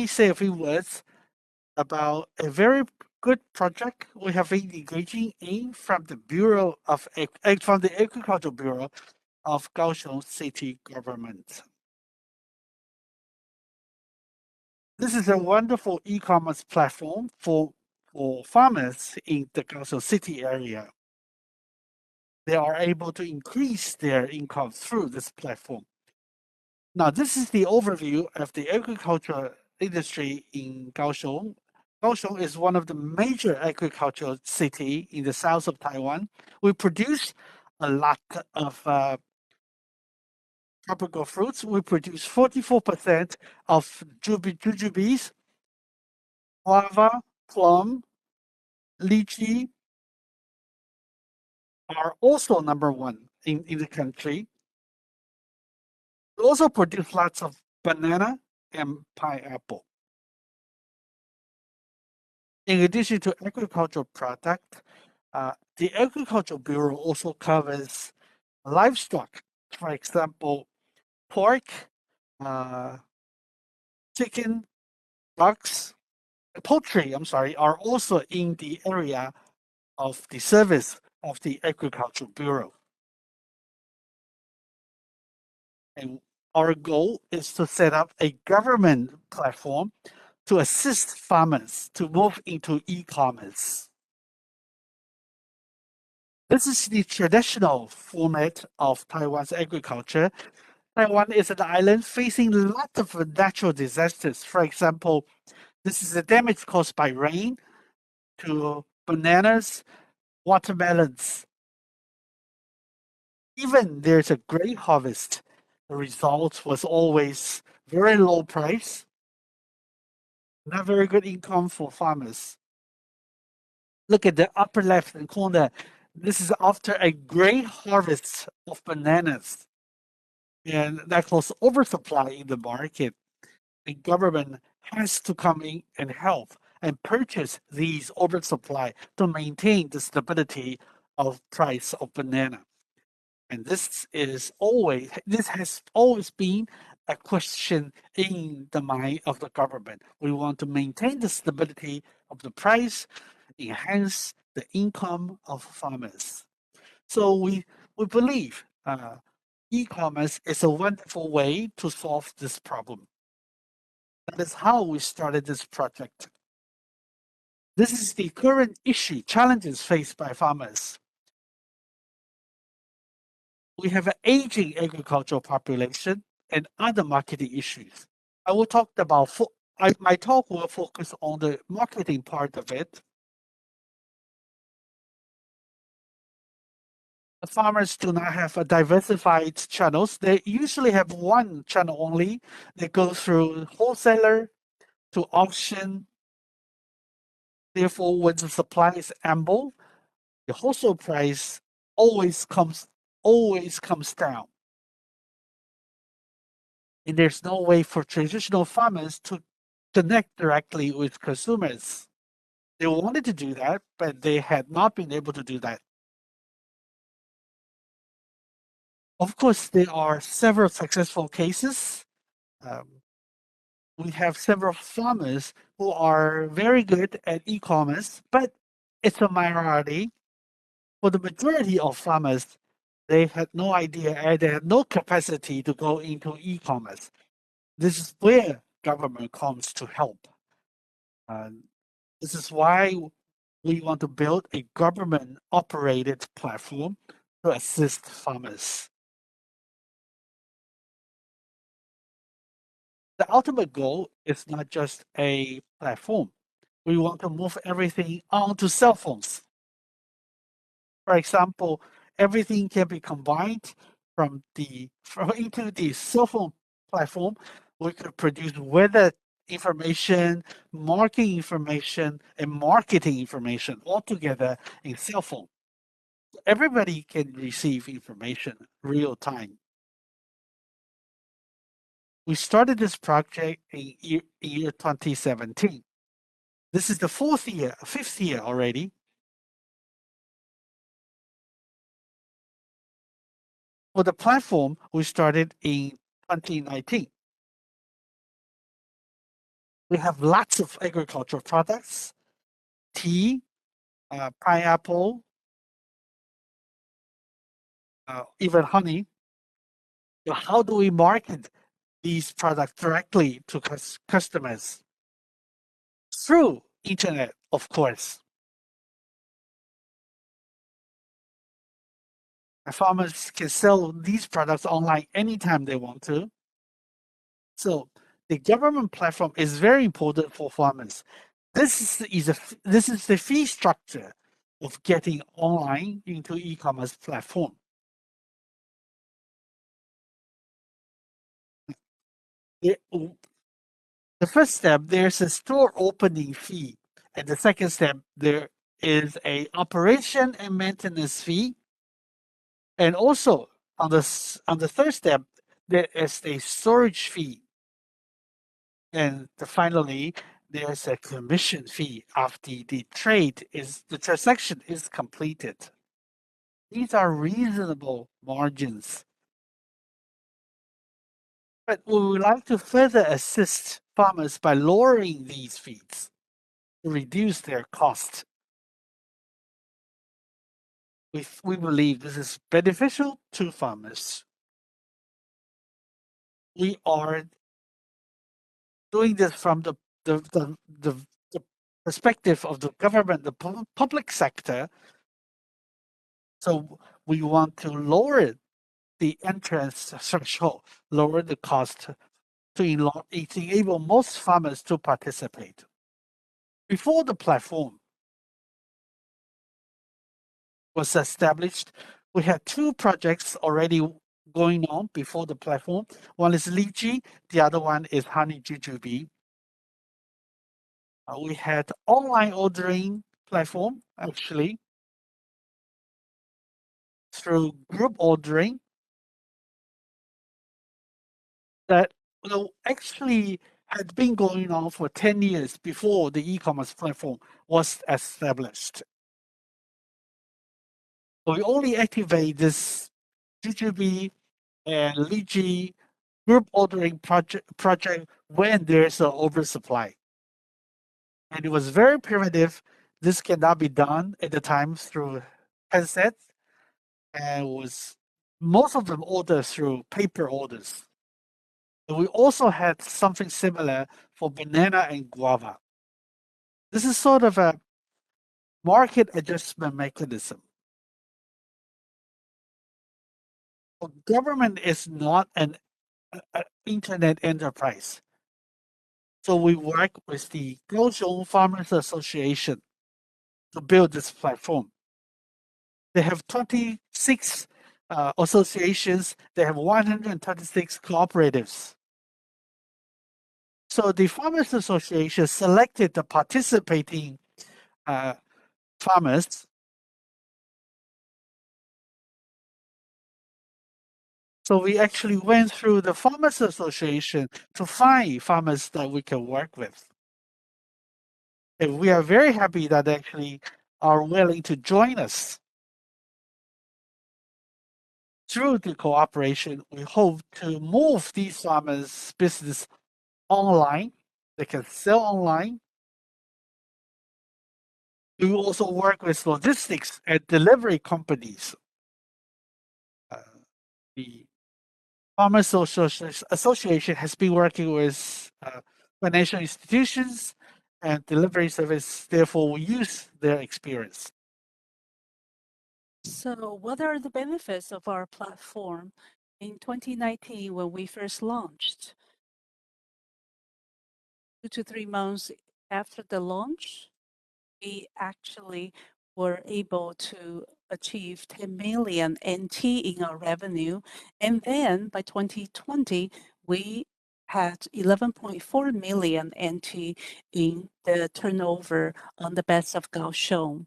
me say a few words about a very good project we have been engaging in from the from the Agricultural Bureau of Kaohsiung City Government. This is a wonderful e-commerce platform for farmers in the Kaohsiung City area. They are able to increase their income through this platform. Now, this is the overview of the agricultural industry in Kaohsiung. Kaohsiung is one of the major agricultural city in the south of Taiwan. We produce a lot of tropical fruits. We produce 44% of jujubes, guava, plum, lychee are also number one in the country. We also produce lots of banana and pineapple. In addition to agricultural product, the Agricultural Bureau also covers livestock. For example, pork, chicken, ducks, poultry, are also in the area of the service of the Agricultural Bureau. And our goal is to set up a government platform to assist farmers to move into e-commerce. This is the traditional format of Taiwan's agriculture. Taiwan is an island facing lots of natural disasters. For example, this is the damage caused by rain to bananas, watermelons. Even there's a great harvest, the result was always very low price, not very good income for farmers. Look at the upper left-hand corner. This is after a great harvest of bananas. And that caused oversupply in the market. The government has to come in and help and purchase these oversupply to maintain the stability of price of banana. And this has always been a question in the mind of the government. We want to maintain the stability of the price, enhance the income of farmers. So we believe e-commerce is a wonderful way to solve this problem. That is how we started this project. This is the current issue, challenges faced by farmers. We have an aging agricultural population and other marketing issues. I will talk about, my talk will focus on the marketing part of it. The farmers do not have a diversified channels. They usually have one channel only. They go through wholesaler to auction. Therefore, when the supply is ample, the wholesale price always comes down. And there's no way for traditional farmers to connect directly with consumers. They wanted to do that, but they had not been able to do that. Of course, there are several successful cases. We have several farmers who are very good at e-commerce, but it's a minority. For the majority of farmers, they had no idea and they had no capacity to go into e-commerce. This is where government comes to help. This is why we want to build a government-operated platform to assist farmers. The ultimate goal is not just a platform. We want to move everything onto cell phones. For example, everything can be combined into the cell phone platform. We could produce weather information, marketing information, and marketing information all together in cell phone. Everybody can receive information real time. We started this project in year 2017. This is the fifth year already. For the platform, we started in 2019. We have lots of agricultural products, tea, pineapple, even honey. So how do we market these products directly to customers? Through internet, of course. Farmers can sell these products online anytime they want to. So the government platform is very important for farmers. This is the fee structure of getting online into e-commerce platform. The, the first step, there's a store opening fee, and the second step, there is a operation and maintenance fee, and also on the third step, there is a storage fee, and finally, there's a commission fee after the transaction is completed. These are reasonable margins. But we would like to further assist farmers by lowering these fees to reduce their cost. We believe this is beneficial to farmers. We are doing this from the perspective of the government, the public sector. So we want to lower the entrance threshold, lower the cost to enable most farmers to participate. Before the platform was established, we had two projects already going on before the platform. One is lychee, the other one is honey jujube. We had online ordering platform actually through group ordering that actually had been going on for 10 years before the e-commerce platform was established. We only activate this jujube and lychee group ordering project when there's an oversupply. And it was very primitive. This cannot be done at the time through handsets, and was most of them ordered through paper orders. And we also had something similar for banana and guava. This is sort of a market adjustment mechanism. Government is not an internet enterprise. So we work with the Kaohsiung Farmers Association to build this platform. They have 26 associations. They have 136 cooperatives. So the Farmers Association selected the participating farmers. So we actually went through the Farmers Association to find farmers that we can work with. And we are very happy that they actually are willing to join us. Through the cooperation, we hope to move these farmers' business online. They can sell online. We will also work with logistics and delivery companies. The Farmers Association has been working with financial institutions and delivery service. Therefore, we use their experience. So what are the benefits of our platform in 2019 when we first launched? 2 to 3 months after the launch, we actually were able to achieve 10 million NT in our revenue. And then by 2020, we had 11.4 million NT in the turnover on the best of Kaohsiung.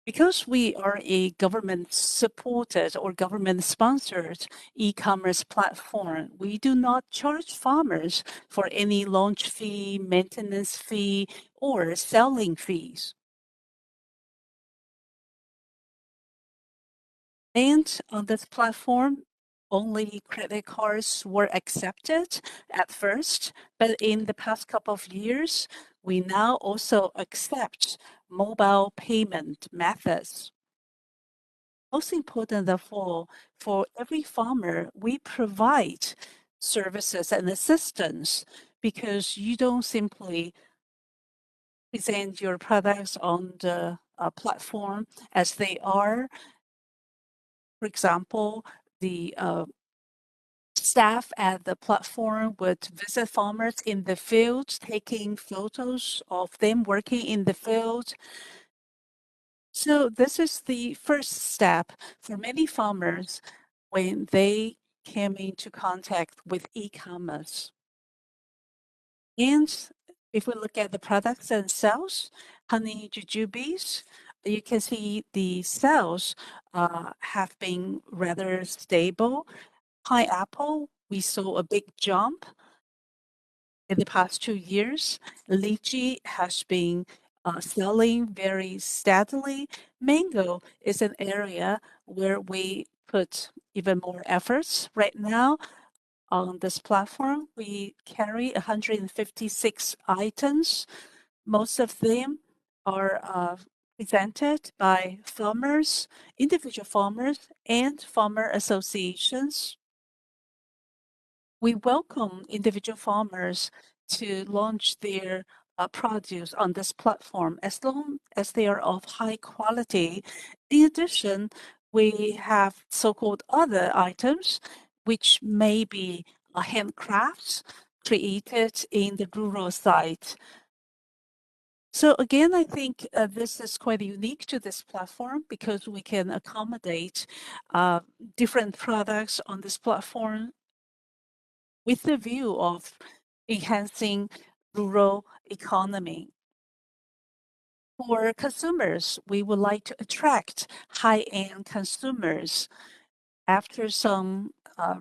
Because we are a government-supported or government-sponsored e-commerce platform, we do not charge farmers for any launch fee, maintenance fee, or selling fees. And on this platform, only credit cards were accepted at first, but in the past couple of years, we now also accept mobile payment methods. Most important of all, for every farmer, we provide services and assistance because you don't simply present your products on the platform as they are. For example, the staff at the platform would visit farmers in the field, taking photos of them working in the field. So this is the first step for many farmers when they came into contact with e-commerce. And if we look at the products and sales, honey jujubes, you can see the sales have been rather stable. Pineapple, we saw a big jump in the past 2 years. Lychee has been selling very steadily. Mango is an area where we put even more efforts right now. On this platform, we carry 156 items. Most of them are presented by farmers, individual farmers, and farmer associations. We welcome individual farmers to launch their produce on this platform as long as they are of high quality. In addition, we have so-called other items, which may be handcrafts created in the rural site. So again, I think this is quite unique to this platform because we can accommodate different products on this platform with the view of enhancing rural economy. For consumers, we would like to attract high-end consumers. After some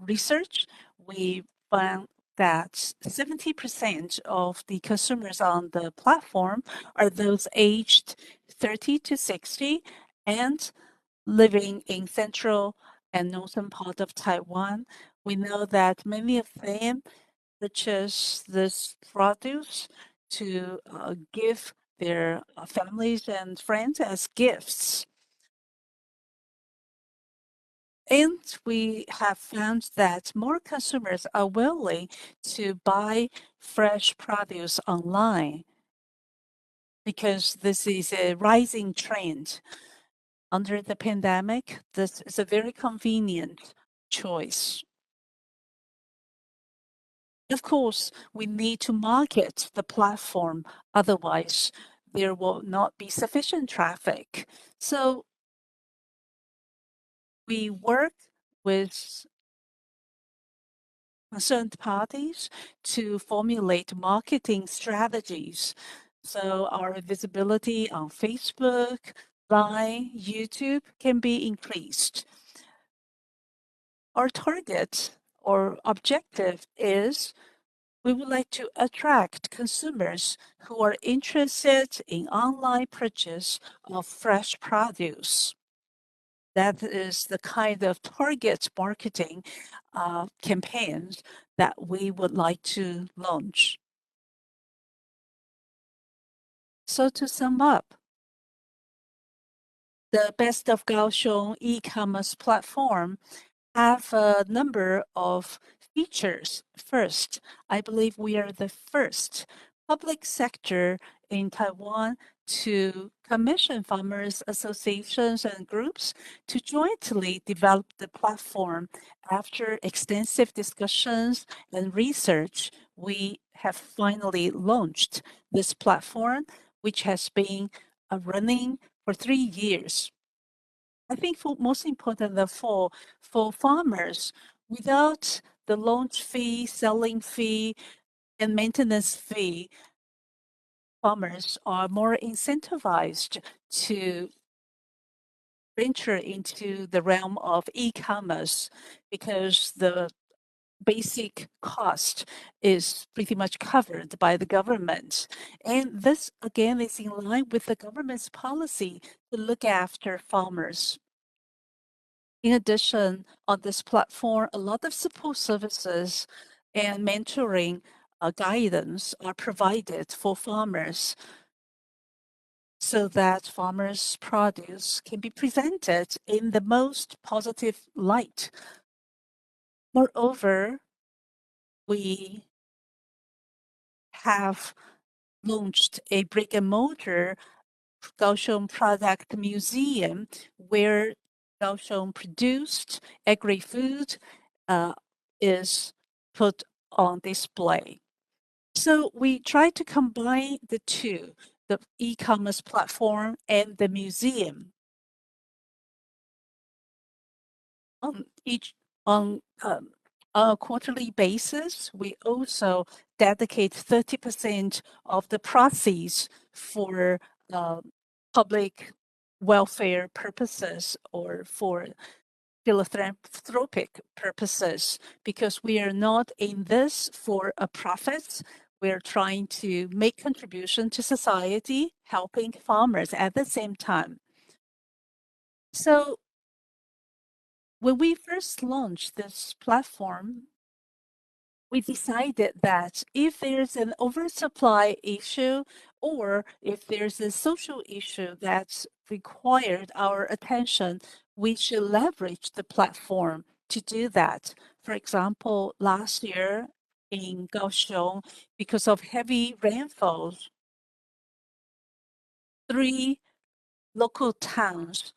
research, we found that 70% of the consumers on the platform are those aged 30 to 60 and living in central and northern part of Taiwan. We know that many of them purchase this produce to give their families and friends as gifts. And we have found that more consumers are willing to buy fresh produce online because this is a rising trend. Under the pandemic, this is a very convenient choice. Of course, we need to market the platform, otherwise there will not be sufficient traffic. So we work with concerned parties to formulate marketing strategies. So our visibility on Facebook, Line, YouTube can be increased. Our target or objective is we would like to attract consumers who are interested in online purchase of fresh produce. That is the kind of target marketing campaigns that we would like to launch. So to sum up, the Best of Kaohsiung e-commerce platform have a number of features. First, I believe we are the first public sector in Taiwan to commission farmers associations and groups to jointly develop the platform. After extensive discussions and research, we have finally launched this platform, which has been running for 3 years. I think for most important of all, for farmers, without the launch fee, selling fee, and maintenance fee, farmers are more incentivized to venture into the realm of e-commerce because the basic cost is pretty much covered by the government. And this again is in line with the government's policy to look after farmers. In addition, on this platform, a lot of support services and mentoring guidance are provided for farmers so that farmers' produce can be presented in the most positive light. Moreover, we have launched a brick-and-mortar Kaohsiung Product Museum where Kaohsiung produced agri-food is put on display. So we try to combine the two, the e-commerce platform and the museum. On a quarterly basis, we also dedicate 30% of the proceeds for public welfare purposes or for philanthropic purposes, because we are not in this for a profit. We're trying to make contribution to society, helping farmers at the same time. So when we first launched this platform, we decided that if there's an oversupply issue or if there's a social issue that's required our attention, we should leverage the platform to do that. For example, last year in Kaohsiung, because of heavy rainfalls, 3 local towns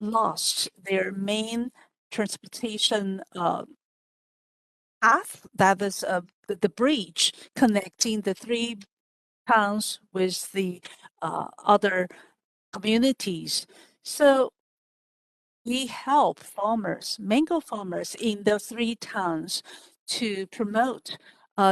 lost their main transportation path, that is the bridge connecting the 3 towns with the other communities. So we help farmers, mango farmers in those 3 towns to promote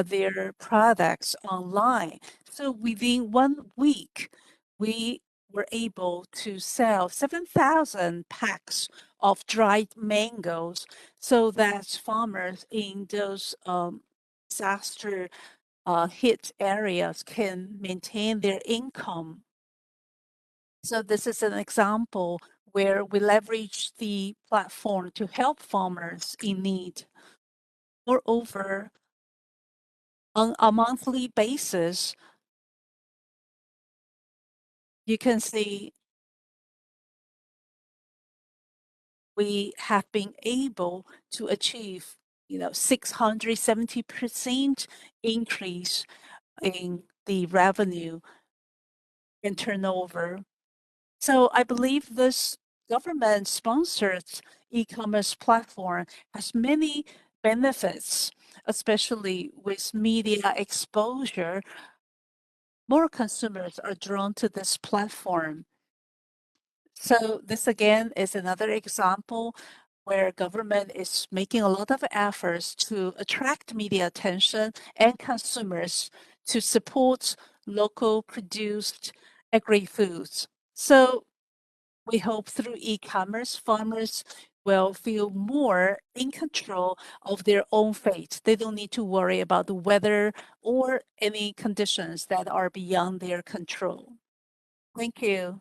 their products online. So within 1 week, we were able to sell 7,000 packs of dried mangoes so that farmers in those disaster hit areas can maintain their income. So this is an example where we leverage the platform to help farmers in need. Moreover, on a monthly basis, you can see we have been able to achieve, 670% increase in the revenue and turnover. So I believe this government-sponsored e-commerce platform has many benefits, especially with media exposure. More consumers are drawn to this platform. So this again is another example where government is making a lot of efforts to attract media attention and consumers to support local produced agri-foods. So we hope through e-commerce, farmers will feel more in control of their own fate. They don't need to worry about the weather or any conditions that are beyond their control. Thank you.